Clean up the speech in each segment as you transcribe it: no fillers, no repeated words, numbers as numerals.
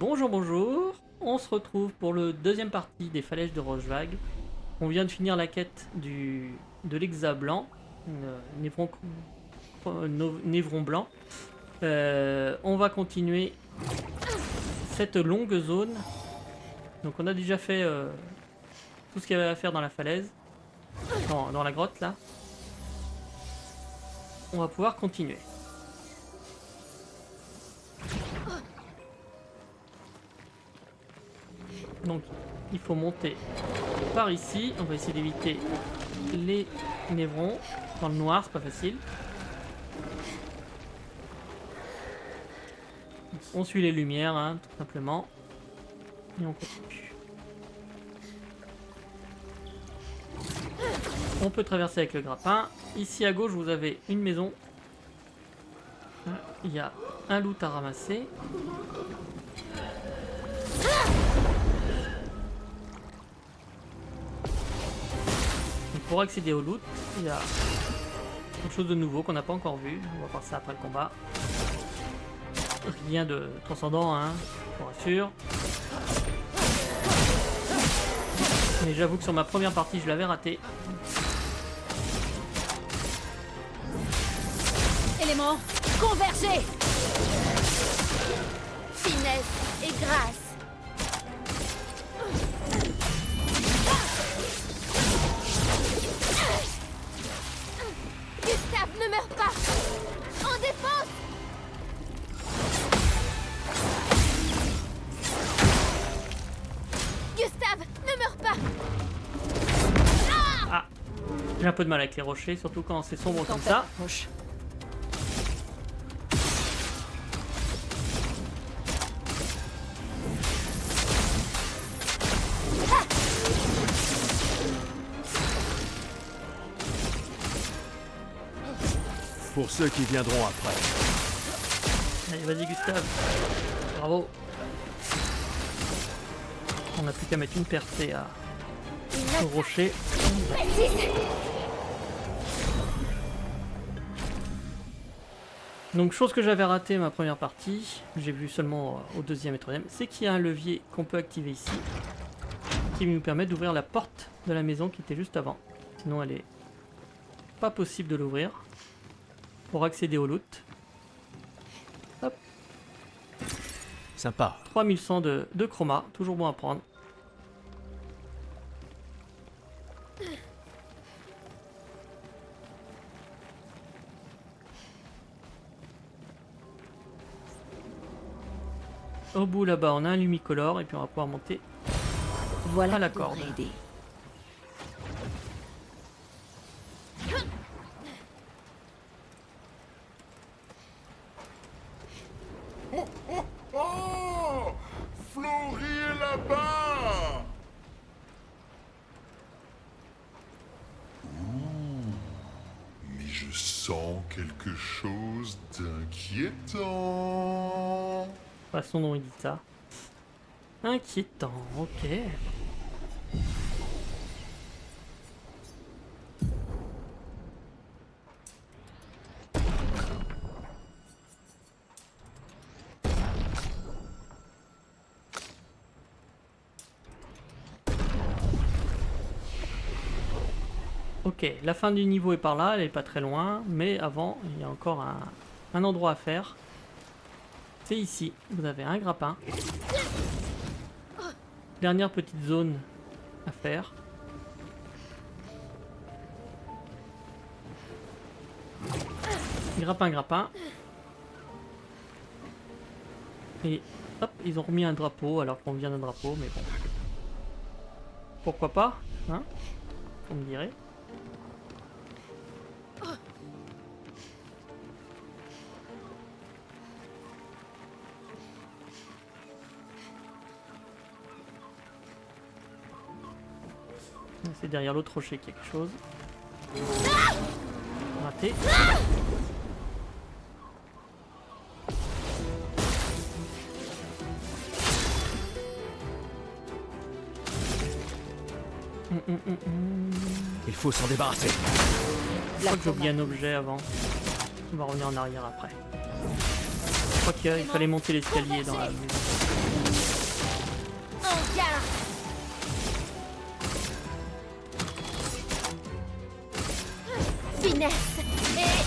Bonjour, bonjour. On se retrouve pour le deuxième partie des falaises de Roswag. On vient de finir la quête de l'Hexa blanc, Névron blanc. On va continuer cette longue zone. Donc on a déjà fait tout ce qu'il y avait à faire dans la falaise, dans la grotte là. On va pouvoir continuer. Donc il faut monter par ici. On va essayer d'éviter les névrons. Dans le noir, c'est pas facile. On suit les lumières, hein, tout simplement. Et on continue. On peut traverser avec le grappin. Ici à gauche, vous avez une maison. Il y a un loot à ramasser. Pour accéder au loot, il y a quelque chose de nouveau qu'on n'a pas encore vu. On va voir ça après le combat. Rien de transcendant, hein, je vous rassure. Mais j'avoue que sur ma première partie, je l'avais raté. Éléments, convergez! Finesse et grâce. Gustave ne meurt pas! En défense! Gustave ne meurt pas! Ah, j'ai un peu de mal avec les rochers, surtout quand c'est sombre comme ça. Roche. Pour ceux qui viendront après. Allez, vas-y Gustave. Bravo. On n'a plus qu'à mettre une percée au rocher. Donc chose que j'avais raté ma première partie, j'ai vu seulement au deuxième et troisième, c'est qu'il y a un levier qu'on peut activer ici, qui nous permet d'ouvrir la porte de la maison qui était juste avant. Sinon elle est pas possible de l'ouvrir. Pour accéder au loot. Hop. Sympa. 3100 de chroma, toujours bon à prendre. Au bout là-bas, on a un lumicolore et puis on va pouvoir monter Voilà à la qui devrait corde. aider. Oh, Florie est là-bas. Mais je sens quelque chose d'inquiétant. Façon dont il dit ça. Inquiétant, ok. Ok, la fin du niveau est par là, elle est pas très loin, mais avant, il y a encore un endroit à faire. C'est ici, vous avez un grappin. Dernière petite zone à faire. Grappin, grappin. Et hop, ils ont remis un drapeau alors qu'on vient d'un drapeau, mais bon. Pourquoi pas, hein? Vous me direz. C'est derrière l'autre rocher qu'il y a quelque chose. Raté. Il faut s'en débarrasser. Je crois que j'ai oublié un objet avant. On va revenir en arrière après. Je crois qu'il fallait monter l'escalier dans la maison. Finesse et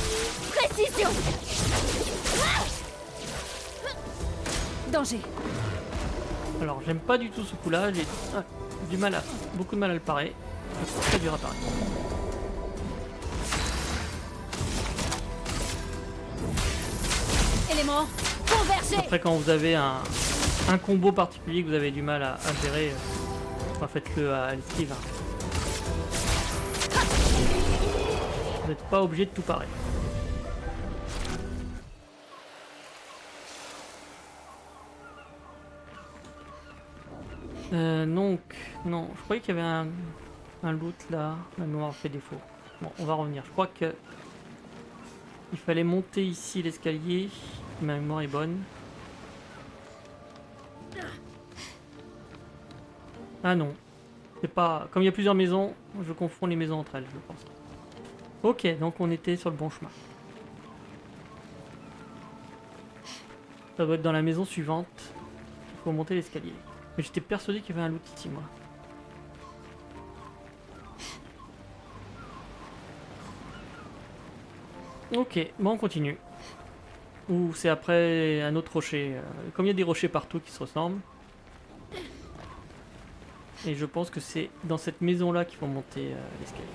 précision. Danger. Alors j'aime pas du tout ce coup là, j'ai du mal à, beaucoup de mal à le parer. C'est très dur à parer. Élément. Converger. Après quand vous avez un combo particulier que vous avez du mal à gérer, faites-le à l'esquive. Hein. Vous n'êtes pas obligé de tout parer. Donc, non, je croyais qu'il y avait un loot là, la mémoire fait défaut. Bon, on va revenir. Je crois que il fallait monter ici l'escalier, ma mémoire est bonne. Ah non, c'est pas... Comme il y a plusieurs maisons, je confonds les maisons entre elles, je pense. Ok, donc on était sur le bon chemin. Ça doit être dans la maison suivante. Il faut monter l'escalier. Mais j'étais persuadé qu'il y avait un loot ici, moi. Ok, bon on continue. Ou c'est après un autre rocher. Comme il y a des rochers partout qui se ressemblent. Et je pense que c'est dans cette maison-là qu'il faut monter l'escalier.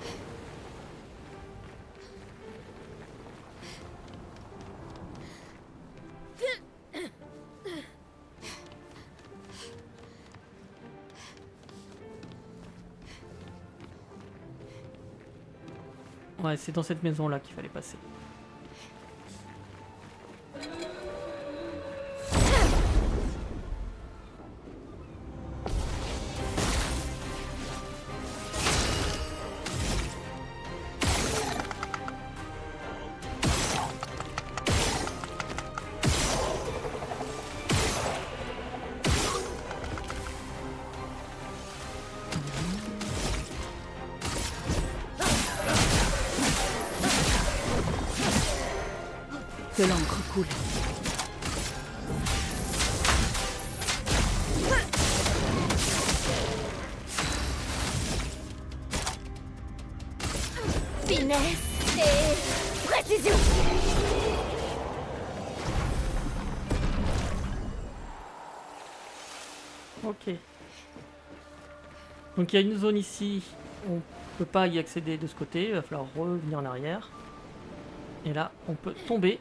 Ouais, c'est dans cette maison-là qu'il fallait passer. Que l'encre coule. Finesse et précision. Ok. Donc il y a une zone ici, on peut pas y accéder de ce côté, il va falloir revenir en arrière. Et là, on peut tomber.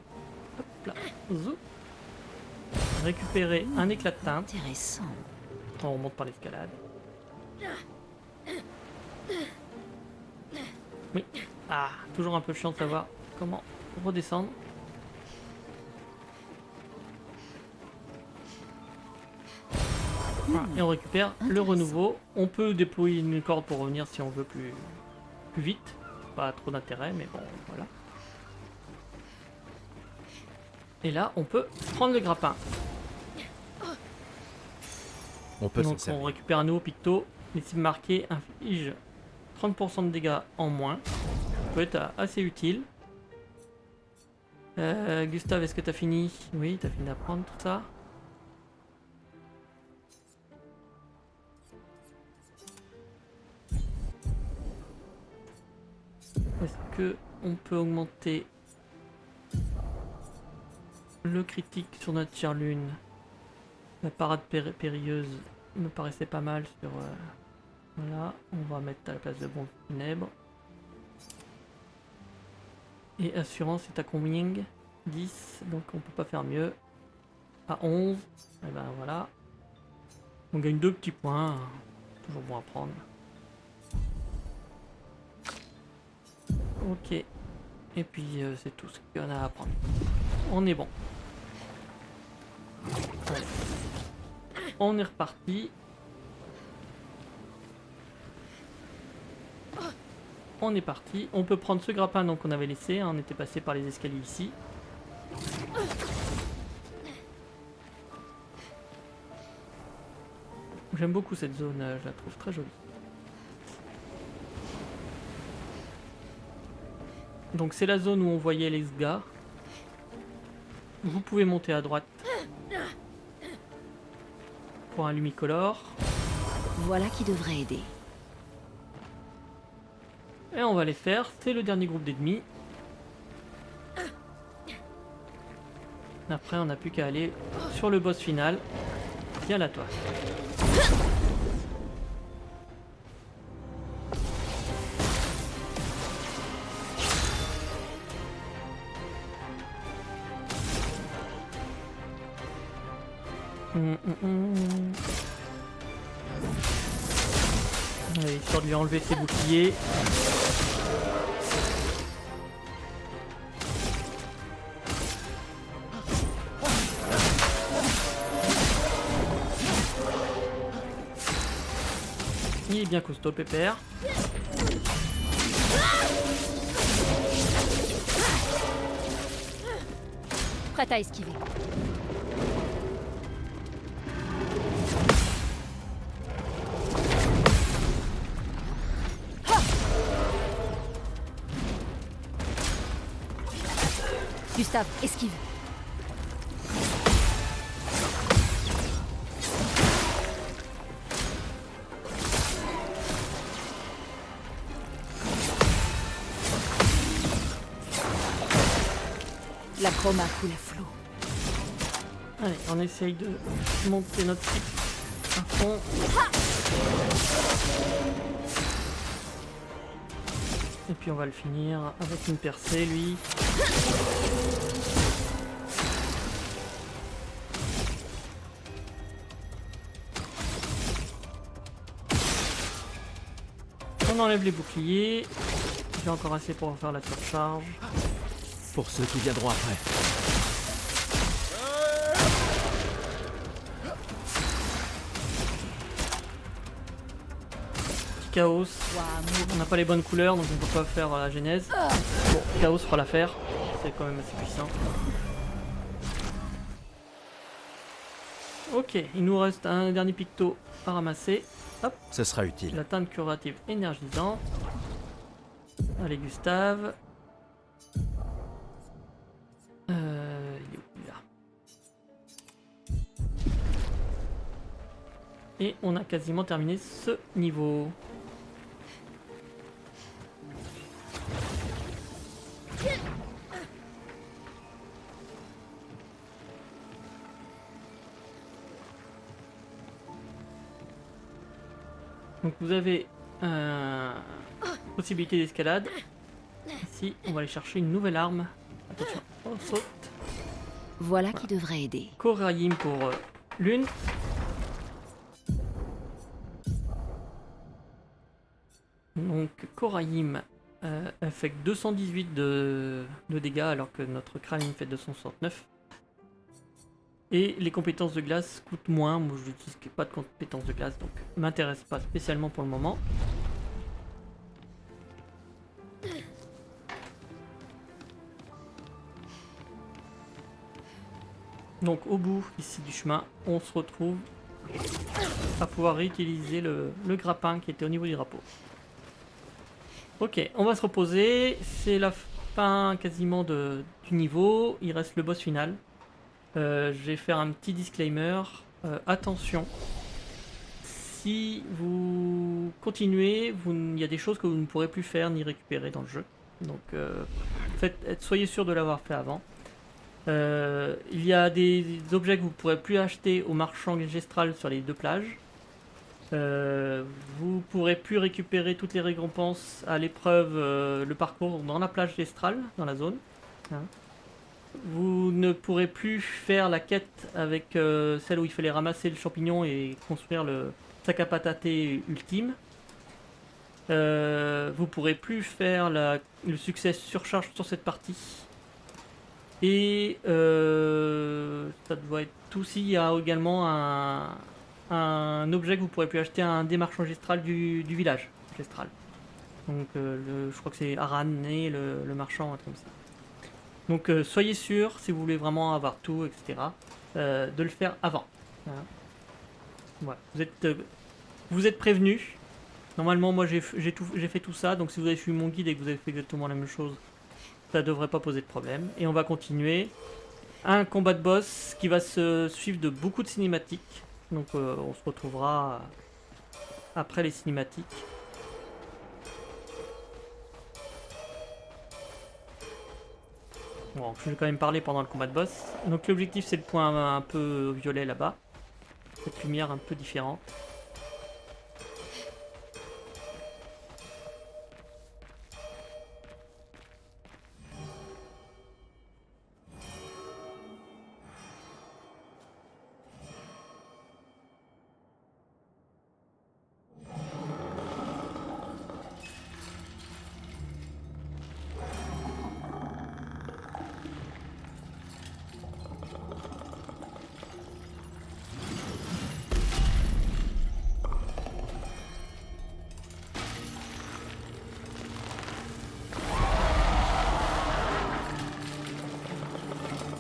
Hop là. Zou. Récupérer un éclat de teinte. Intéressant. On remonte par l'escalade. Oui. Ah, toujours un peu chiant de savoir comment redescendre. Voilà. Et on récupère le renouveau. On peut déployer une corde pour revenir si on veut plus vite. Pas trop d'intérêt, mais bon, voilà. Et là, on peut prendre le grappin. On peut s'en Donc on servir. récupère un nouveau picto. Les cibles marquées infligent 30% de dégâts en moins. Ça peut être assez utile. Gustave, est-ce que t'as fini? Oui, t'as fini d'apprendre tout ça. Est-ce que on peut augmenter le critique sur notre chère lune? La parade périlleuse me paraissait pas mal sur... voilà, on va mettre à la place de bombe funèbre. Et assurance est à combien? 10, donc on peut pas faire mieux. À 11, et ben voilà. On gagne 2 petits points, toujours bon à prendre. Ok, et puis c'est tout ce qu'il y en a à prendre. On est bon. Allez. On est reparti. On est parti. On peut prendre ce grappin donc qu'on avait laissé. Hein, on était passé par les escaliers ici. J'aime beaucoup cette zone, je la trouve très jolie. Donc c'est la zone où on voyait les gars. Vous pouvez monter à droite pour un lumicolore. Voilà qui devrait aider. Et on va les faire. C'est le dernier groupe d'ennemis. Après, on n'a plus qu'à aller sur le boss final. Viens là, toi. Allez, histoire de lui enlever ses boucliers. Il est bien costaud, pépère. Prête à esquiver. Gustave, esquive. La chroma coule à flot. Allez, on essaye de monter notre cycle à fond. Et puis on va le finir avec une percée, lui. On enlève les boucliers. J'ai encore assez pour faire la surcharge. Pour ceux qui viendront après. Petit chaos. On n'a pas les bonnes couleurs donc on peut pas faire la genèse. Bon, chaos fera l'affaire. C'est quand même assez puissant. Ok, il nous reste un dernier picto à ramasser. Hop, Ce sera utile. la teinte curative énergisante. Allez, Gustave. Il est où, là. Et on a quasiment terminé ce niveau. Donc vous avez possibilité d'escalade. Ici, on va aller chercher une nouvelle arme. Attention, on saute. Voilà qui devrait aider. Korayim pour l'une. Donc Korayim, elle fait que 218 de dégâts alors que notre Kralim fait 269. Et les compétences de glace coûtent moins. Moi je n'utilise pas de compétences de glace donc m'intéresse pas spécialement pour le moment. Donc au bout ici du chemin, on se retrouve à pouvoir réutiliser le grappin qui était au niveau du drapeau. Ok, on va se reposer. C'est la fin quasiment du niveau. Il reste le boss final. Je vais faire un petit disclaimer. Attention, si vous continuez, il y a des choses que vous ne pourrez plus faire ni récupérer dans le jeu. Donc soyez sûr de l'avoir fait avant. Il y a des objets que vous ne pourrez plus acheter au marchand Gestral sur les deux plages. Vous ne pourrez plus récupérer toutes les récompenses à l'épreuve, le parcours dans la plage Gestral, dans la zone. Hein. Vous ne pourrez plus faire la quête avec celle où il fallait ramasser le champignon et construire le sac à patater ultime. Vous ne pourrez plus faire le succès surcharge sur cette partie. Et ça doit être tout. Il y a également un objet que vous ne pourrez plus acheter à un des marchands Gestral du village Gestral. Donc je crois que c'est Aran et le marchand, un truc comme ça. Donc soyez sûr, si vous voulez vraiment avoir tout, etc., de le faire avant. Voilà. Voilà. Vous êtes prévenus. Normalement, moi j'ai fait tout ça, donc si vous avez suivi mon guide et que vous avez fait exactement la même chose, ça devrait pas poser de problème. Et on va continuer. Un combat de boss qui va se suivre de beaucoup de cinématiques. Donc on se retrouvera après les cinématiques. Bon, je vais quand même parler pendant le combat de boss. Donc l'objectif c'est le point un peu violet là-bas. Cette lumière un peu différente.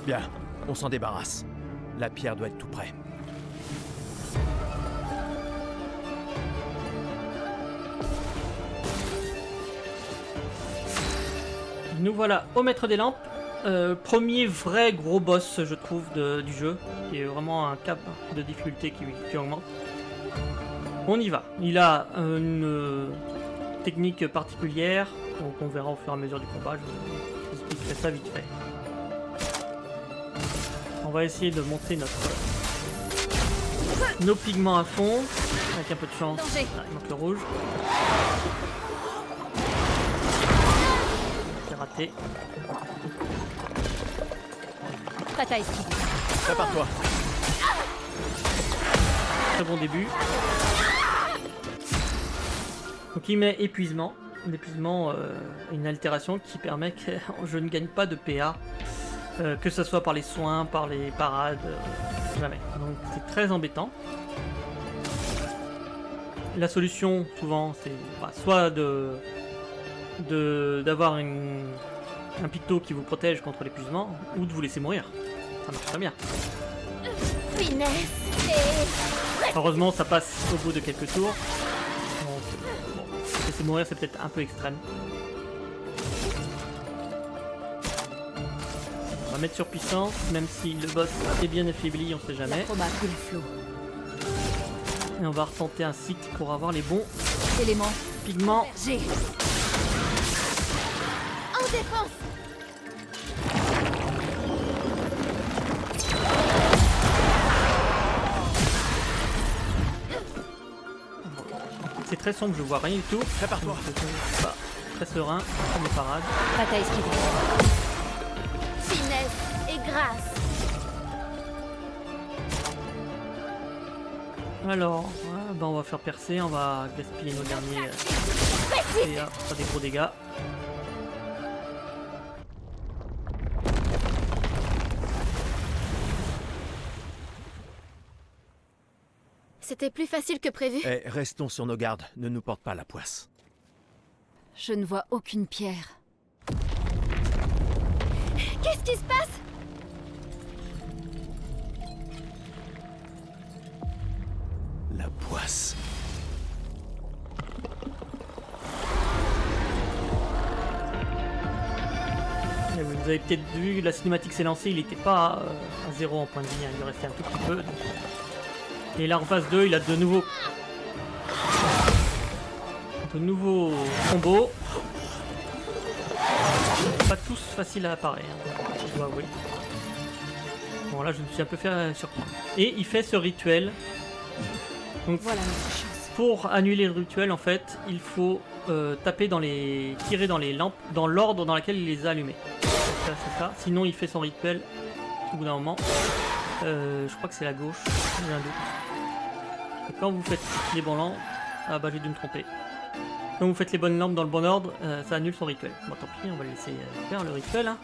Bien, on s'en débarrasse. La pierre doit être tout près. Nous voilà au maître des lampes. Premier vrai gros boss je trouve du jeu. Qui est vraiment un cap de difficulté qui augmente. On y va. Il a une technique particulière. Donc on verra au fur et à mesure du combat. Je vous expliquerai ça vite fait. On va essayer de monter nos pigments à fond. Avec un peu de chance. Danger. Ah, il manque le rouge. C'est raté. Prête à esquiver. Prépare-toi. Très bon début. Donc il met épuisement. L'épuisement est une altération qui permet que je ne gagne pas de PA. Que ce soit par les soins, par les parades, jamais. Donc c'est très embêtant. La solution, souvent, c'est soit d'avoir un picto qui vous protège contre l'épuisement, ou de vous laisser mourir. Ça marche très bien. Finesse et... Heureusement, ça passe au bout de quelques tours. Donc, bon, laisser mourir, c'est peut-être un peu extrême. On va mettre sur puissance, même si le boss est bien affaibli, on sait La jamais. chroma coule à flot. Et on va retenter un cycle pour avoir les bons Élément. pigments. G. En défense. C'est très sombre, je vois rien du tout. Prépare-toi. Donc, pas très serein, comme les parades. Prête à esquiver. Finesse et grâce. Alors, on va faire percer, on va gaspiller nos derniers PA pour faire des gros dégâts. C'était plus facile que prévu. Eh, restons sur nos gardes, ne nous porte pas la poisse. Je ne vois aucune pierre. Qu'est-ce qui se passe? La poisse. Et vous avez peut-être vu, la cinématique s'est lancée, il n'était pas à 0 en point de vie, hein, il lui restait un tout petit peu. Donc. Et là en phase 2, il a de nouveaux combos. Pas tous faciles à apparaître, hein, je dois avouer. Bon là je me suis un peu fait surprendre. Et il fait ce rituel. Donc Voilà notre chance. pour annuler le rituel en fait, il faut tirer dans les lampes dans l'ordre dans lequel il les a allumées. Ça, c'est ça. Sinon il fait son rituel au bout d'un moment. Je crois que c'est la gauche, j'ai un doute. Et quand vous faites les bons lampes, ah bah j'ai dû me tromper. Quand vous faites les bonnes lampes dans le bon ordre, ça annule son rituel. Bon tant pis, on va le laisser faire le rituel. Hein.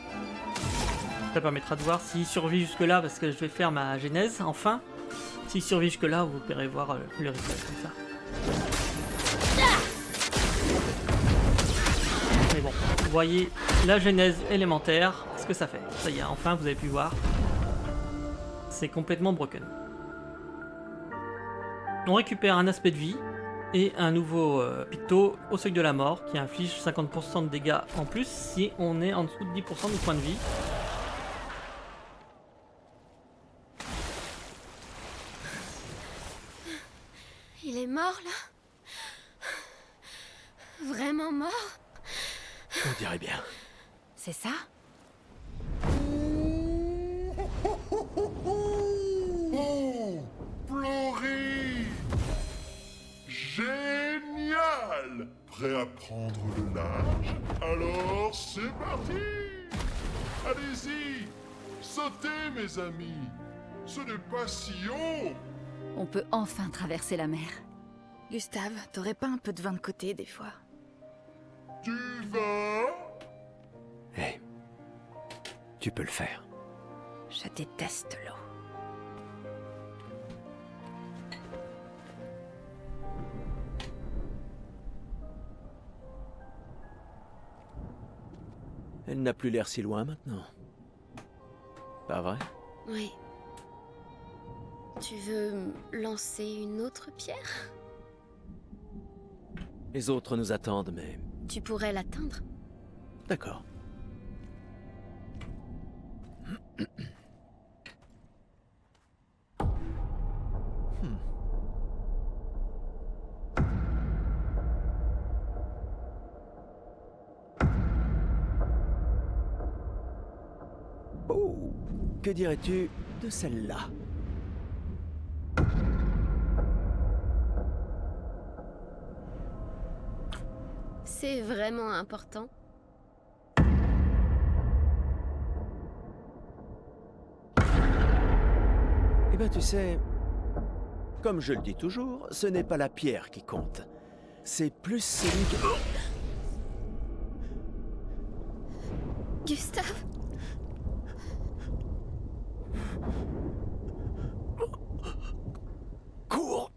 Ça permettra de voir s'il survit jusque là parce que je vais faire ma genèse enfin. S'il survit jusque là, vous pourrez voir le rituel comme ça. Mais bon, vous voyez la genèse élémentaire, ce que ça fait. Ça y est, enfin vous avez pu voir. C'est complètement broken. On récupère un aspect de vie et un nouveau picto au seuil de la mort qui inflige 50% de dégâts en plus si on est en dessous de 10% du point de vie. Il est mort là? Vraiment mort? On dirait bien. C'est ça? prêt à prendre le large? Alors, c'est parti! Allez-y! Sautez, mes amis! Ce n'est pas si haut! On peut enfin traverser la mer. Gustave, t'aurais pas un peu de vin de côté des fois? Tu vas? Hé, tu peux le faire. Je déteste l'eau. Elle n'a plus l'air si loin maintenant. Pas vrai? Oui. Tu veux lancer une autre pierre? Les autres nous attendent, mais... Tu pourrais l'atteindre. D'accord. Oh, que dirais-tu de celle-là? C'est vraiment important. Eh ben, tu sais, comme je le dis toujours, ce n'est pas la pierre qui compte. C'est plus celui qui... Gustave? Cours!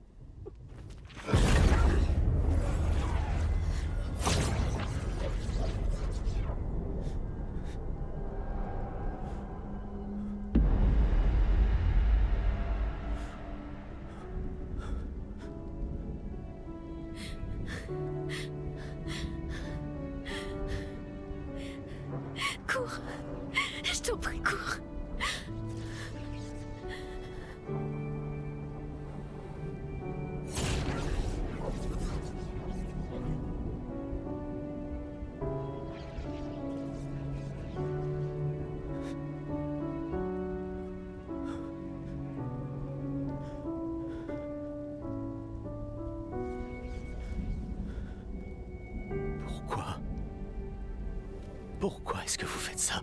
Cours. Je t'en prie, cours. Pourquoi? Pourquoi est-ce que vous faites ça?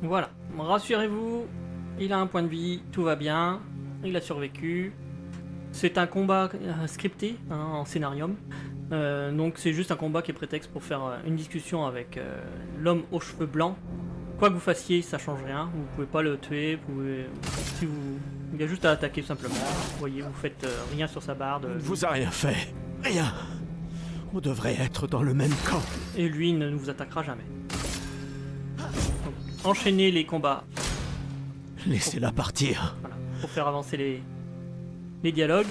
Voilà, rassurez-vous, il a un point de vie, tout va bien, il a survécu. C'est un combat scripté hein, en scénarium, donc c'est juste un combat qui est prétexte pour faire une discussion avec l'homme aux cheveux blancs. Quoi que vous fassiez, ça change rien, vous pouvez pas le tuer, vous pouvez... si vous... il y a juste à attaquer tout simplement. Vous voyez, vous faites rien sur sa barde. On ne vous a rien fait. Rien. On devrait être dans le même camp. Et lui ne vous attaquera jamais. Enchaînez les combats. Laissez-la partir. Voilà, pour faire avancer les dialogues.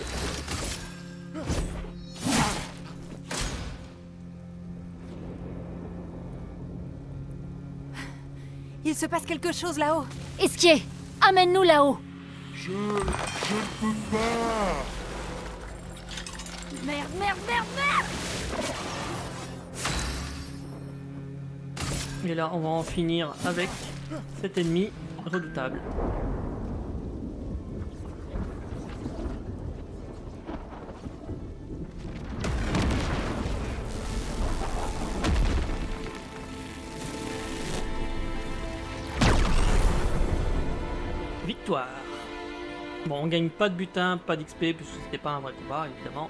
Il se passe quelque chose là-haut. Esquier, amène-nous là-haut. Je ne peux pas! Merde, merde, merde, merde. Et là, on va en finir avec cet ennemi redoutable. Victoire. Bon, on gagne pas de butin, pas d'XP, puisque c'était pas un vrai combat, évidemment.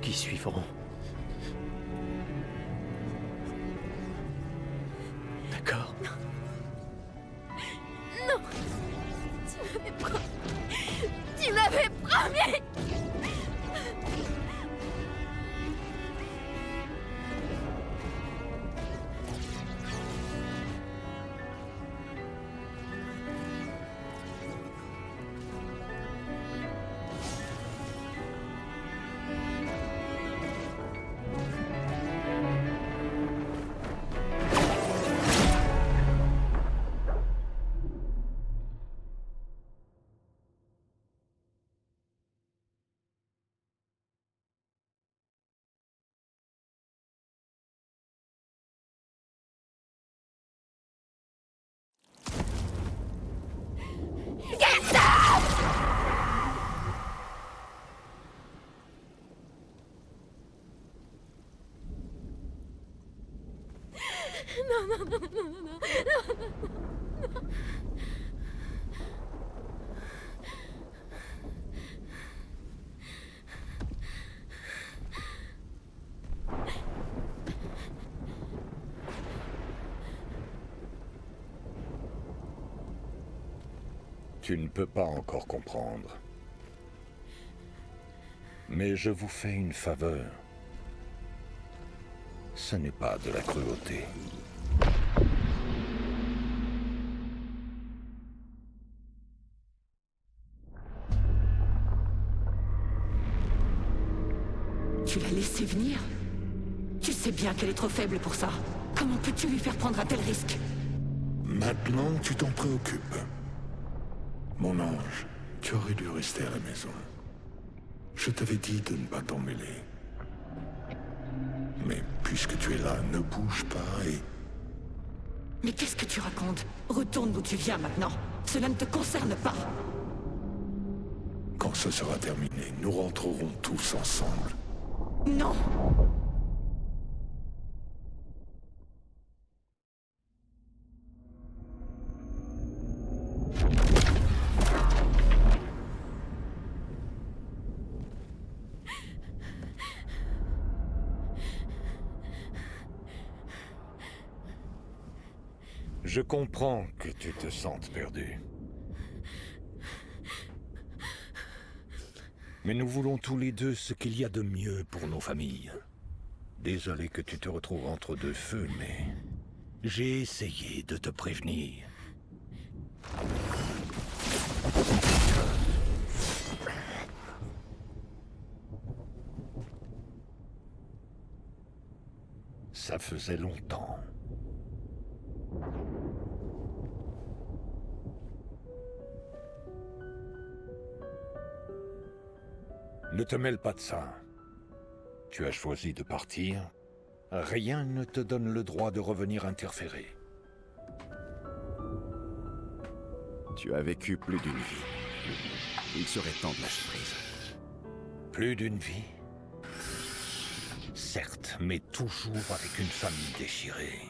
qui suivront. D'accord? Tu m'avais promis. Tu ne peux pas encore comprendre. Mais je vous fais une faveur. Ce n'est pas de la cruauté. Tu l'as laissée venir? Tu sais bien qu'elle est trop faible pour ça. Comment peux-tu lui faire prendre un tel risque? Maintenant, tu t'en préoccupes. Mon ange, tu aurais dû rester à la maison. Je t'avais dit de ne pas t'en mêler. Mais puisque tu es là, ne bouge pas et... Mais qu'est-ce que tu racontes? Retourne d'où tu viens maintenant. Cela ne te concerne pas. Quand ce sera terminé, nous rentrerons tous ensemble. Non! Je comprends que tu te sentes perdu. Mais nous voulons tous les deux ce qu'il y a de mieux pour nos familles. Désolé que tu te retrouves entre deux feux, mais... j'ai essayé de te prévenir. Ça faisait longtemps. Ne te mêle pas de ça. Tu as choisi de partir. Rien ne te donne le droit de revenir interférer. Tu as vécu plus d'une vie. Il serait temps de lâcher prise. Plus d'une vie? Certes, mais toujours avec une famille déchirée.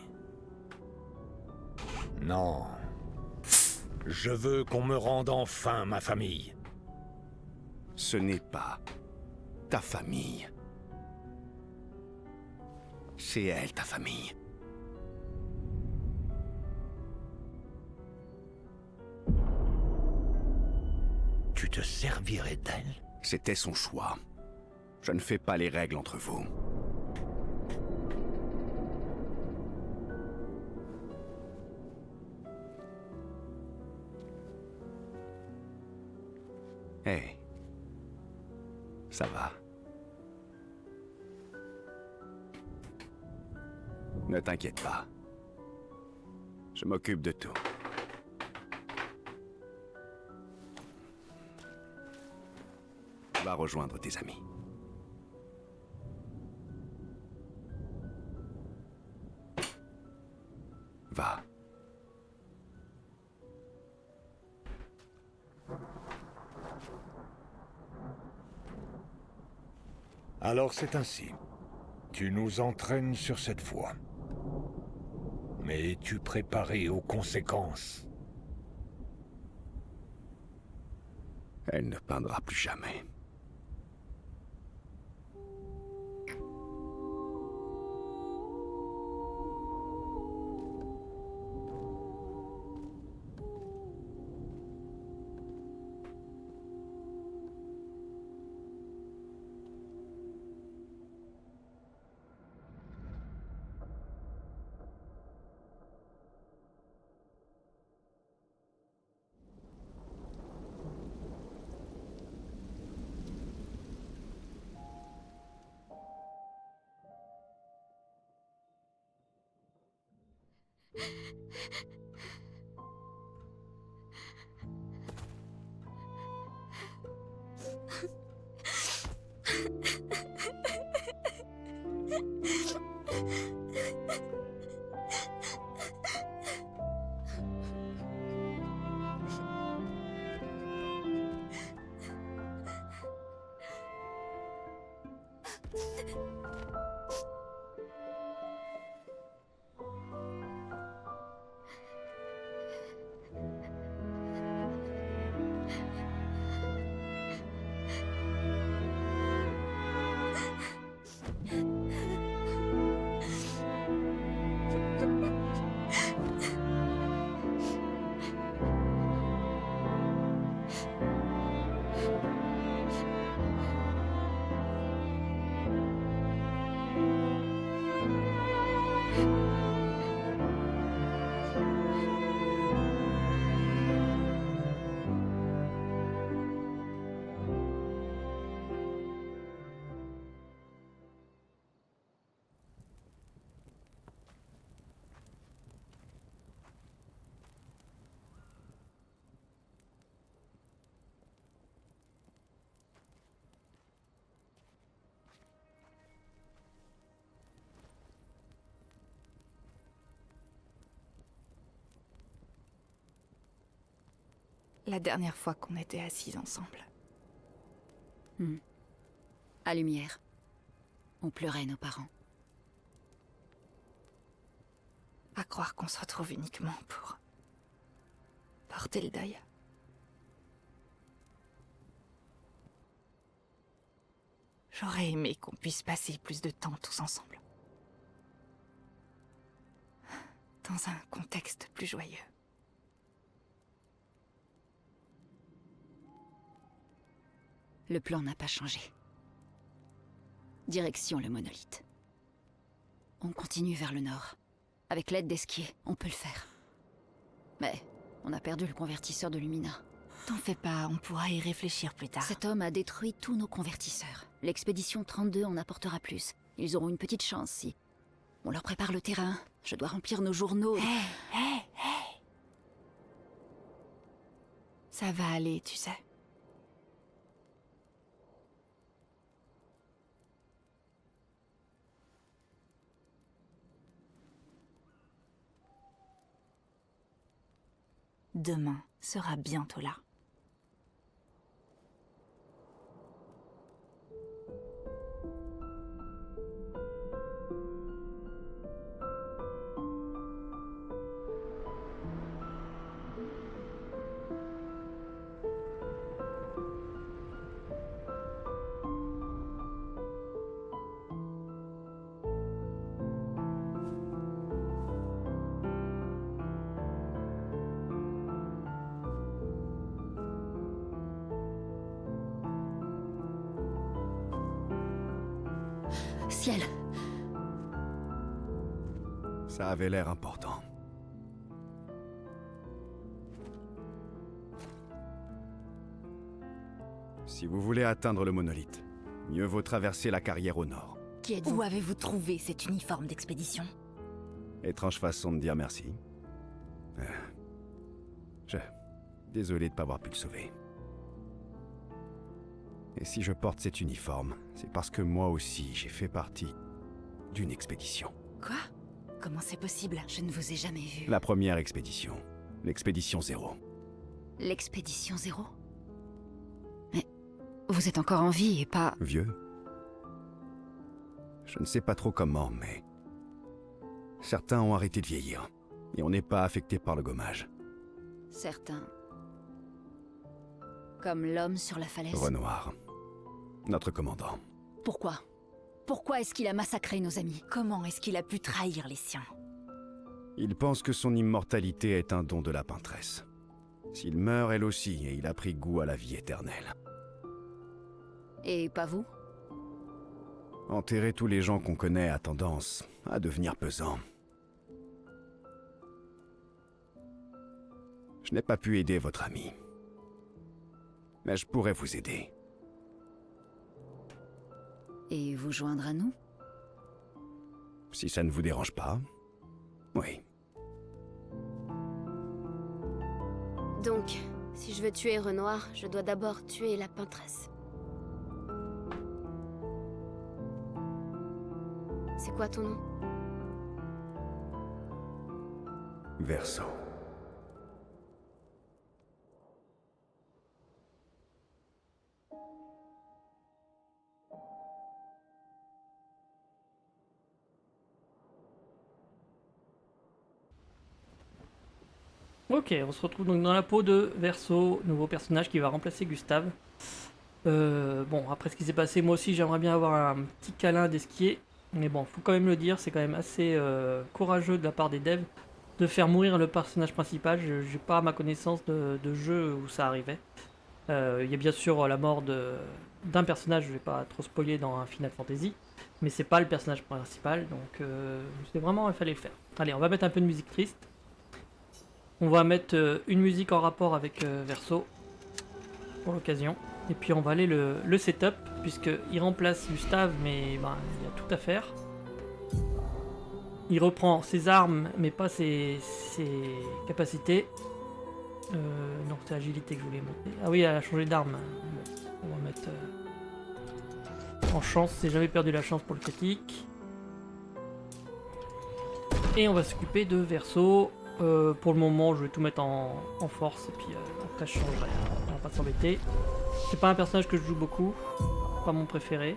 Non. Je veux qu'on me rende enfin ma famille. Ce n'est pas ta famille. C'est elle, ta famille. Tu te servirais d'elle? C'était son choix. Je ne fais pas les règles entre vous. Hé. Ça va. Ne t'inquiète pas. Je m'occupe de tout. Va rejoindre tes amis. Va. Alors c'est ainsi. Tu nous entraînes sur cette voie. Mais es-tu préparé aux conséquences? Elle ne peindra plus jamais. La dernière fois qu'on était assis ensemble. À lumière. On pleurait nos parents. À croire qu'on se retrouve uniquement pour porter le deuil. J'aurais aimé qu'on puisse passer plus de temps tous ensemble. Dans un contexte plus joyeux. Le plan n'a pas changé. Direction le monolithe. On continue vers le nord. Avec l'aide d'Esquier, on peut le faire. Mais on a perdu le convertisseur de Lumina. T'en fais pas, on pourra y réfléchir plus tard. Cet homme a détruit tous nos convertisseurs. L'expédition 32 en apportera plus. Ils auront une petite chance si... On leur prépare le terrain. Je dois remplir nos journaux. Hé. Ça va aller, tu sais. Demain sera bientôt là. Ciel. Ça avait l'air important. Si vous voulez atteindre le monolithe, mieux vaut traverser la carrière au nord. Qui êtes-vous? Où avez-vous trouvé cet uniforme d'expédition? Étrange façon de dire merci. Désolé de ne pas avoir pu le sauver. Et si je porte cet uniforme, c'est parce que moi aussi j'ai fait partie d'une expédition. Quoi? Comment c'est possible? Je ne vous ai jamais vu. La première expédition. L'expédition 0. L'expédition 0? Mais vous êtes encore en vie et pas... Vieux? Je ne sais pas trop comment, mais... Certains ont arrêté de vieillir. Et on n'est pas affecté par le gommage. Certains. Comme l'homme sur la falaise. Renoir. Notre commandant. Pourquoi? Pourquoi est-ce qu'il a massacré nos amis? Comment est-ce qu'il a pu trahir les siens? Il pense que son immortalité est un don de la peintresse. S'il meurt, elle aussi, et il a pris goût à la vie éternelle. Et pas vous? Enterrer tous les gens qu'on connaît a tendance à devenir pesant. Je n'ai pas pu aider votre ami. Mais je pourrais vous aider. Et vous joindre à nous? Si ça ne vous dérange pas. Oui. Donc, si je veux tuer Renoir, je dois d'abord tuer la peintresse. C'est quoi ton nom? Verso. Ok, on se retrouve donc dans la peau de Verso, nouveau personnage qui va remplacer Gustave. Bon, après ce qui s'est passé, moi aussi j'aimerais bien avoir un petit câlin d'Esquier. Mais bon, faut quand même le dire, c'est quand même assez courageux de la part des devs de faire mourir le personnage principal. J'ai pas à ma connaissance de jeu où ça arrivait. Il y a bien sûr la mort d'un personnage, je vais pas trop spoiler dans un Final Fantasy. Mais c'est pas le personnage principal, donc c'est vraiment, il fallait le faire. Allez, on va mettre un peu de musique triste. On va mettre une musique en rapport avec Verso pour l'occasion. Et puis on va aller le setup, puisqu'il remplace Gustave, mais ben, il y a tout à faire. Il reprend ses armes, mais pas ses capacités. Non, c'est agilité que je voulais monter. Ah oui, elle a changé d'arme. Bon, on va mettre en chance, c'est jamais perdu la chance pour le critique. Et on va s'occuper de Verso. Pour le moment, je vais tout mettre en force, et puis après je changerai. On va pas s'embêter. C'est pas un personnage que je joue beaucoup, pas mon préféré.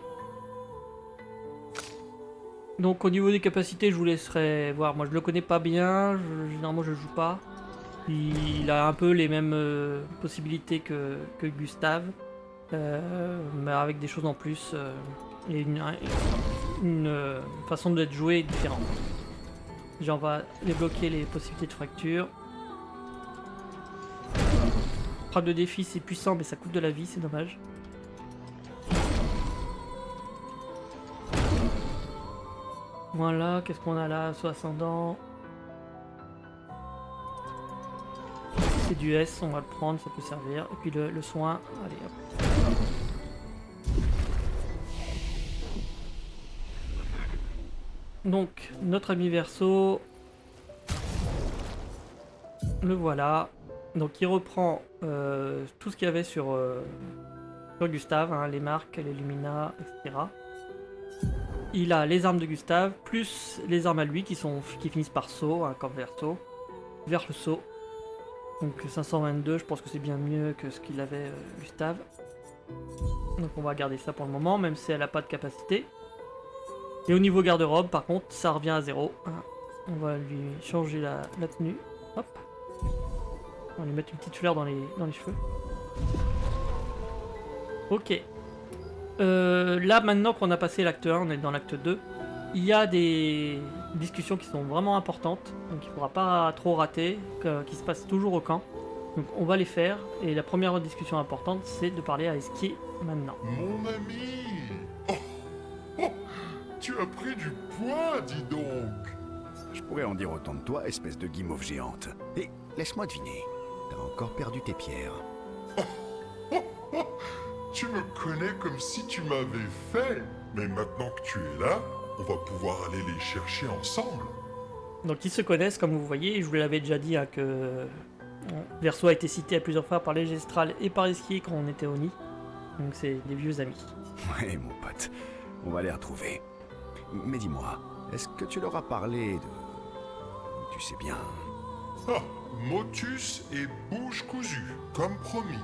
Donc au niveau des capacités, je vous laisserai voir. Moi je le connais pas bien, généralement je le joue pas. Il a un peu les mêmes possibilités que Gustave, mais avec des choses en plus et une façon d'être joué différente. Déjà on va débloquer les possibilités de fracture. Frappe de défi c'est puissant mais ça coûte de la vie, c'est dommage. Voilà, qu'est-ce qu'on a là? Saut ascendant. C'est du S, on va le prendre, ça peut servir. Et puis le soin, allez hop. Donc, notre ami Verso, le voilà. Donc il reprend tout ce qu'il y avait sur Gustave, hein, les marques, les Lumina, etc. Il a les armes de Gustave, plus les armes à lui qui finissent par saut, hein, comme Verso, vers le saut. Donc 522, je pense que c'est bien mieux que ce qu'il avait Gustave. Donc on va garder ça pour le moment, même si elle n'a pas de capacité. Et au niveau garde-robe, par contre, ça revient à 0. On va lui changer la tenue. Hop. On va lui mettre une petite fleur dans les cheveux. Ok. Là, maintenant qu'on a passé l'acte 1, on est dans l'acte 2. Il y a des discussions qui sont vraiment importantes, donc il ne faudra pas trop rater, qui se passent toujours au camp. Donc on va les faire, et la première discussion importante, c'est de parler à Esquier maintenant. Mon ami! Oh, oh, tu as pris du poids, dis donc! Je pourrais en dire autant de toi, espèce de guimauve géante. Et laisse-moi deviner, t'as encore perdu tes pierres. Tu me connais comme si tu m'avais fait. Mais maintenant que tu es là, on va pouvoir aller les chercher ensemble. Donc ils se connaissent, comme vous voyez, je vous l'avais déjà dit, hein, que Verso a été cité à plusieurs fois par les Gestrals et par Esquier quand on était au nid. Donc c'est des vieux amis. Ouais, mon pote, on va les retrouver. Mais dis-moi, est-ce que tu leur as parlé de... Tu sais bien... Ah, motus et bouche cousue, comme promis.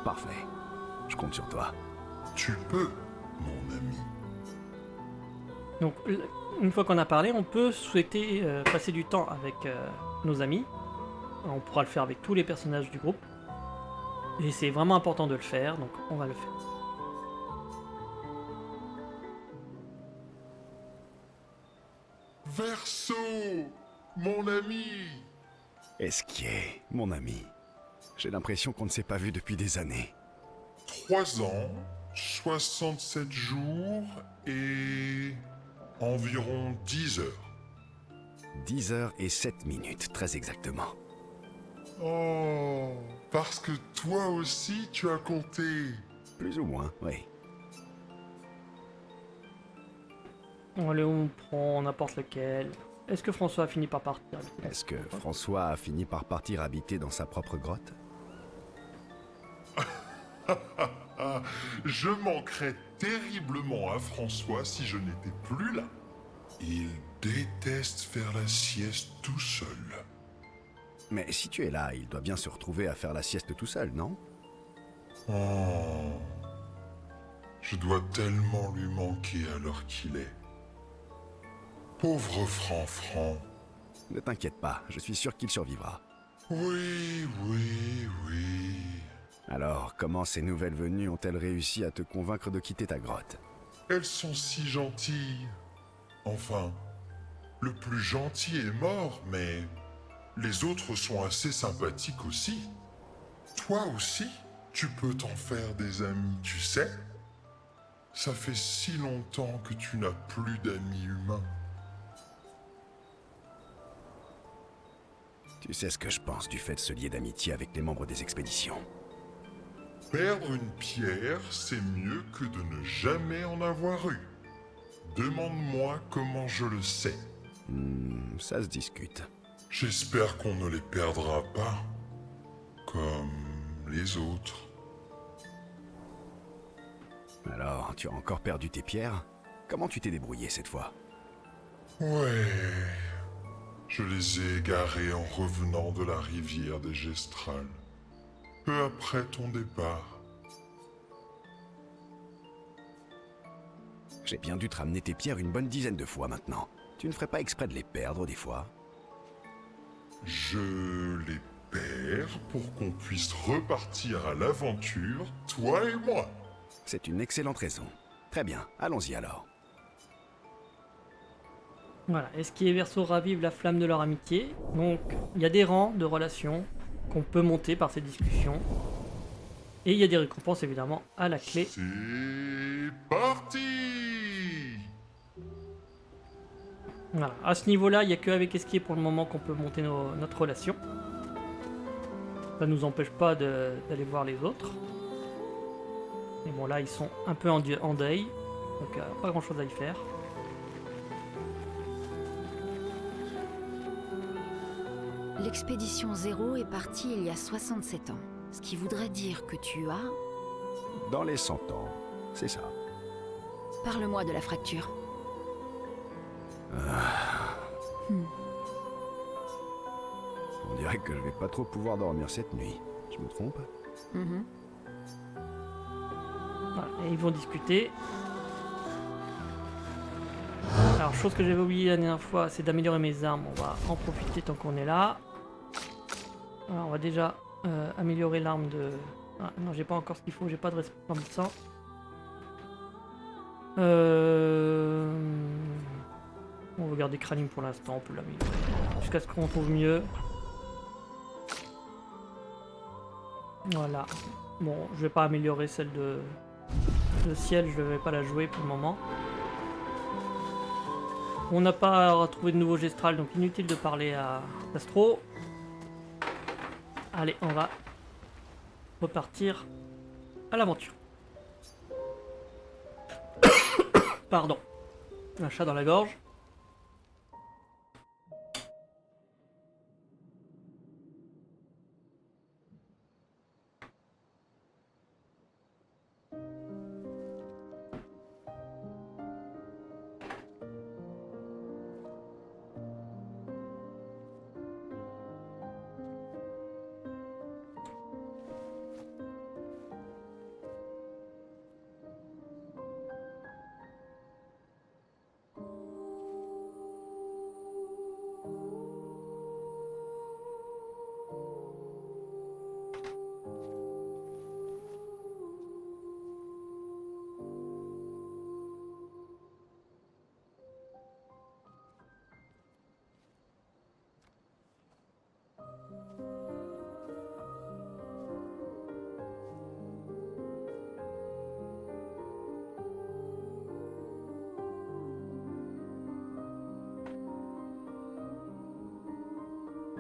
Parfait, je compte sur toi. Tu peux, mon ami. Donc une fois qu'on a parlé, on peut souhaiter passer du temps avec nos amis. On pourra le faire avec tous les personnages du groupe. Et c'est vraiment important de le faire, donc on va le faire. Verso, mon ami. Esquier, mon ami. J'ai l'impression qu'on ne s'est pas vu depuis des années. 3 ans, 67 jours et environ 10 heures. 10 heures et 7 minutes, très exactement. Oh, parce que toi aussi tu as compté. Plus ou moins, oui. Allez, on prend n'importe lequel. est-ce que François a fini par partir? Est-ce que François a fini par partir habiter dans sa propre grotte? Je manquerais terriblement à François si je n'étais plus là. Il déteste faire la sieste tout seul. Mais si tu es là, il doit bien se retrouver à faire la sieste tout seul, non? Oh. Je dois tellement lui manquer à l'heure qu'il est. Pauvre Franfran. Ne t'inquiète pas, je suis sûr qu'il survivra. Oui, oui, oui. Alors, comment ces nouvelles venues ont-elles réussi à te convaincre de quitter ta grotte? Elles sont si gentilles. Enfin, le plus gentil est mort, mais les autres sont assez sympathiques aussi. Toi aussi, tu peux t'en faire des amis, tu sais. Ça fait si longtemps que tu n'as plus d'amis humains. Tu sais ce que je pense du fait de se lier d'amitié avec les membres des expéditions. Perdre une pierre, c'est mieux que de ne jamais en avoir eu. Demande-moi comment je le sais. Ça se discute. J'espère qu'on ne les perdra pas, comme les autres. Alors, tu as encore perdu tes pierres? Comment tu t'es débrouillé cette fois? Ouais, je les ai égarées en revenant de la rivière des Gestrales, peu après ton départ. J'ai bien dû te ramener tes pierres une bonne dizaine de fois maintenant. Tu ne ferais pas exprès de les perdre des fois? Je les perds pour qu'on puisse repartir à l'aventure, toi et moi. C'est une excellente raison. Très bien, allons-y alors. Voilà, Esquier et Verseau ravivent la flamme de leur amitié. Donc, il y a des rangs de relations qu'on peut monter par ces discussions. Et il y a des récompenses évidemment à la clé. C'est parti! Voilà, à ce niveau-là, il n'y a qu'avec Esquier pour le moment qu'on peut monter notre relation. Ça ne nous empêche pas d'aller voir les autres. Et bon, là, ils sont un peu en deuil, donc pas grand-chose à y faire. L'expédition 0 est partie il y a 67 ans. Ce qui voudrait dire que tu as... Dans les 100 ans, c'est ça. Parle-moi de la fracture. On dirait que je vais pas trop pouvoir dormir cette nuit. Je me trompe? Voilà, et ils vont discuter. Alors, chose que j'avais oublié la dernière fois, c'est d'améliorer mes armes. On va en profiter tant qu'on est là. Alors, on va déjà améliorer l'arme de... Ah, non, j'ai pas encore ce qu'il faut, j'ai pas de resplendissant. On va garder Kralim pour l'instant, on peut l'améliorer. Jusqu'à ce qu'on trouve mieux. Voilà. Bon, je vais pas améliorer celle de ciel, je vais pas la jouer pour le moment. On n'a pas trouvé de nouveau Gestral, donc inutile de parler à Astro. Allez, on va repartir à l'aventure. Pardon. Un chat dans la gorge.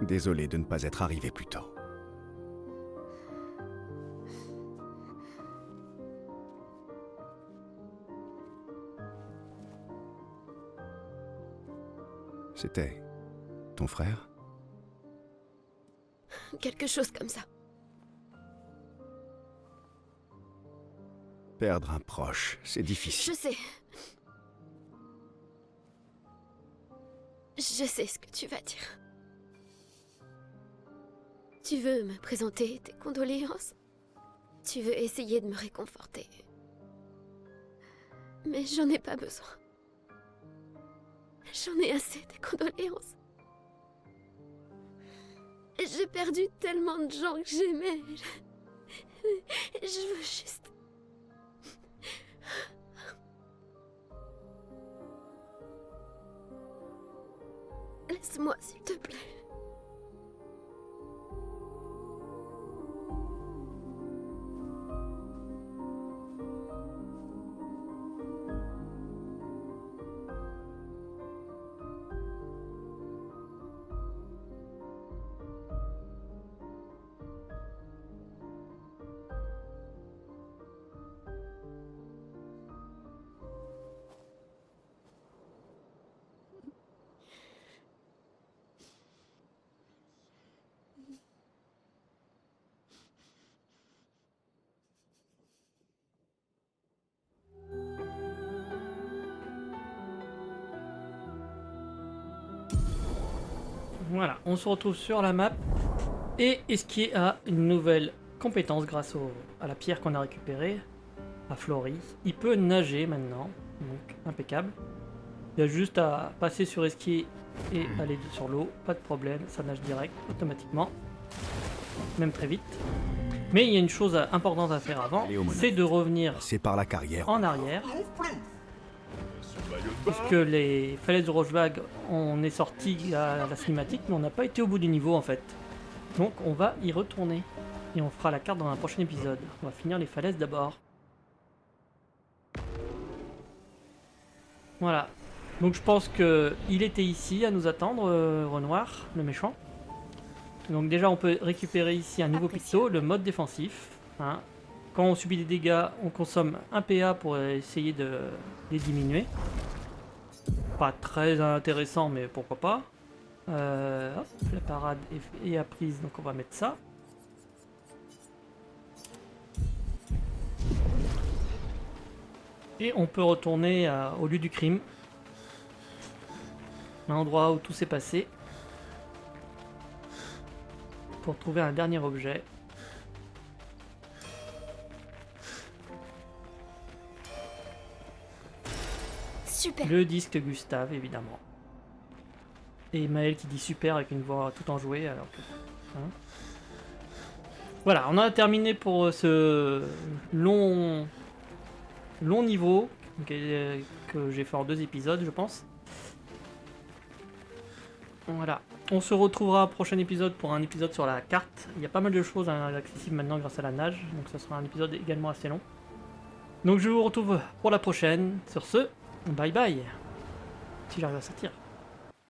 Désolé de ne pas être arrivé plus tôt. C'était ton frère? Quelque chose comme ça. Perdre un proche, c'est difficile. Je sais. Je sais ce que tu vas dire. Tu veux me présenter tes condoléances? Tu veux essayer de me réconforter? Mais j'en ai pas besoin. J'en ai assez des condoléances. J'ai perdu tellement de gens que j'aimais. Je veux juste... Laisse-moi, s'il te plaît. Voilà, on se retrouve sur la map. Et Esquier a une nouvelle compétence grâce à la pierre qu'on a récupérée, à Flory. Il peut nager maintenant, donc impeccable. Il y a juste à passer sur Esquier et aller sur l'eau, pas de problème, ça nage direct, automatiquement. Même très vite. Mais il y a une chose importante à faire avant, c'est de revenir C'est par la carrière. en arrière. Puisque les falaises de Rochevague, on est sorti à la cinématique, mais on n'a pas été au bout du niveau en fait. Donc on va y retourner. Et on fera la carte dans un prochain épisode. On va finir les falaises d'abord. Voilà. Donc je pense qu'il était ici à nous attendre, Renoir, le méchant. Donc déjà on peut récupérer ici un nouveau picto, le mode défensif. Hein. Quand on subit des dégâts, on consomme un PA pour essayer de les diminuer. Pas très intéressant, mais pourquoi pas. Hop, la parade est apprise, donc on va mettre ça. Et on peut retourner au lieu du crime. L'endroit où tout s'est passé. Pour trouver un dernier objet. Super. Le disque Gustave, évidemment. Et Maël qui dit super avec une voix tout enjouée, alors que... Hein. Voilà, on a terminé pour ce long niveau que j'ai fait en 2 épisodes, je pense. Voilà. On se retrouvera au prochain épisode pour un épisode sur la carte. Il y a pas mal de choses accessibles maintenant grâce à la nage, donc ce sera un épisode également assez long. Donc je vous retrouve pour la prochaine. Sur ce, bye bye. Si j'arrive à sortir.